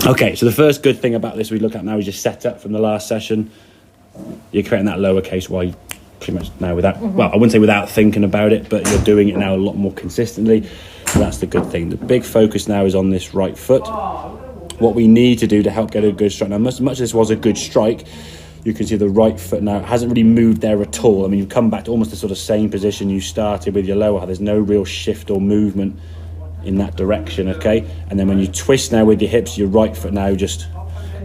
Okay, so the first good thing about this we look at now is your setup from the last session. You're creating that lowercase Y pretty much now without, well, I wouldn't say without thinking about it, but you're doing it now a lot more consistently. So that's the good thing. The big focus now is on this right foot. What we need to do to help get a good strike. Now, much as this was a good strike, you can see the right foot now hasn't really moved there at all. I mean, you've come back to almost the sort of same position you started with your lower. There's no real shift or movement in that direction, okay? And then when you twist now with your hips, your right foot now just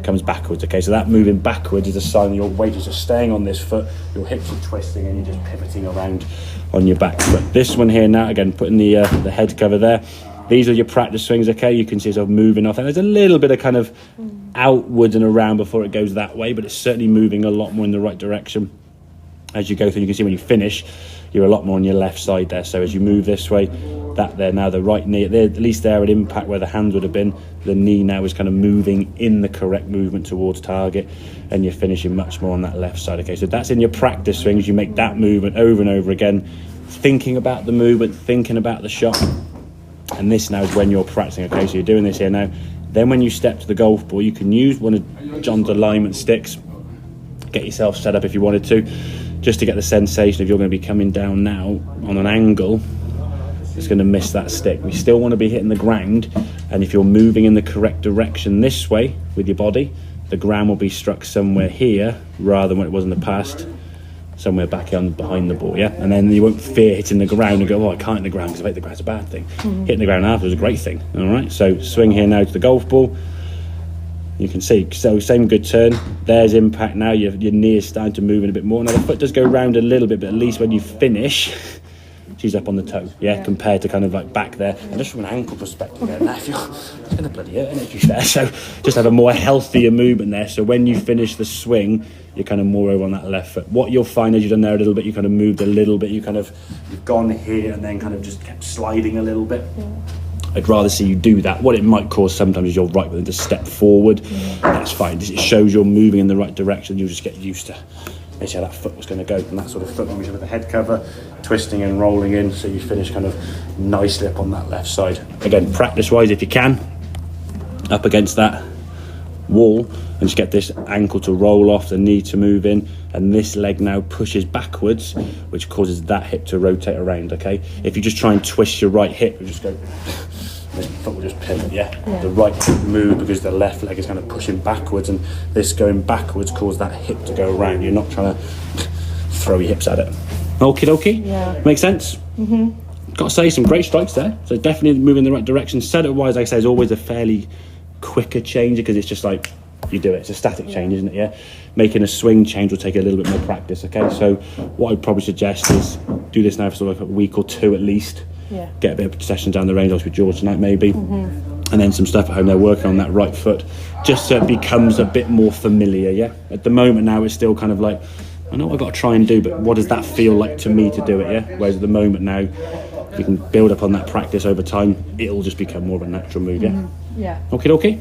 comes backwards, okay? So that moving backwards is a sign that your weight is just staying on this foot, your hips are twisting and you're just pivoting around on your back foot. This one here now, again, putting the head cover there. These are your practice swings, okay? You can see yourself moving off. And there's a little bit of kind of outwards and around before it goes that way, but it's certainly moving a lot more in the right direction as you go through. You can see when you finish, you're a lot more on your left side there. So as you move this way, that there now, the right knee, at least there at impact where the hand would have been, the knee now is kind of moving in the correct movement towards target, and you're finishing much more on that left side. Okay, so that's in your practice swings. You make that movement over and over again, thinking about the movement, thinking about the shot. And this now is when you're practicing, okay? So you're doing this here now. Then when you step to the golf ball, you can use one of John's alignment sticks, get yourself set up if you wanted to, just to get the sensation if you're going to be coming down now on an angle, it's going to miss that stick. We still want to be hitting the ground, and if you're moving in the correct direction this way with your body, the ground will be struck somewhere here rather than what it was in the past, somewhere back here behind the ball, yeah? And then you won't fear hitting the ground and go, oh, I can't hit the ground because I hit the ground's a bad thing. Hitting the ground after is a great thing, all right? So swing here now to the golf ball. You can see, so same good turn. There's impact now. Your knee is starting to move in a bit more. Now the foot does go round a little bit, but at least when you finish, she's up on the toe, yeah, compared to kind of like back there. And just from an ankle perspective, now if you're, it's going to bloody hurt, isn't it, to be fair? So just have a more healthier movement there. So when you finish the swing, you're kind of more over on that left foot. What you'll find is you've done there a little bit, you kind of moved a little bit, you've gone here and then kind of just kept sliding a little bit. I'd rather see you do that. What it might cause sometimes is your right foot to step forward. That's fine. It shows you're moving in the right direction. You'll just get used to basically how that foot was going to go. And that sort of foot motion with the head cover, twisting and rolling in, so you finish kind of nicely up on that left side. Again, practice-wise, if you can, up against that wall and just get this ankle to roll off, the knee to move in, and this leg now pushes backwards, which causes that hip to rotate around, okay? If you just try and twist your right hip, you just go, the foot will just pivot, yeah? The right hip move because the left leg is kind of pushing backwards, and this going backwards causes that hip to go around. You're not trying to throw your hips at it. Okie dokie? Yeah. Make sense? Got to say, some great strikes there. So definitely moving in the right direction. Setup-wise, like I say, is always a fairly quicker change because it's just like, you do it. It's a static change, isn't it? Yeah. Making a swing change will take a little bit more practice. Okay. So what I'd probably suggest is do this now for sort of like a week or two at least. Yeah. Get a bit of sessions down the range, obviously with George tonight maybe, and then some stuff at home. They're working on that right foot, just so it becomes a bit more familiar. Yeah. At the moment now, it's still kind of like, I know what I've got to try and do, but what does that feel like to me to do it? Yeah. Whereas at the moment now, if you can build up on that practice over time, it'll just become more of a natural move. Yeah. Yeah. Okay.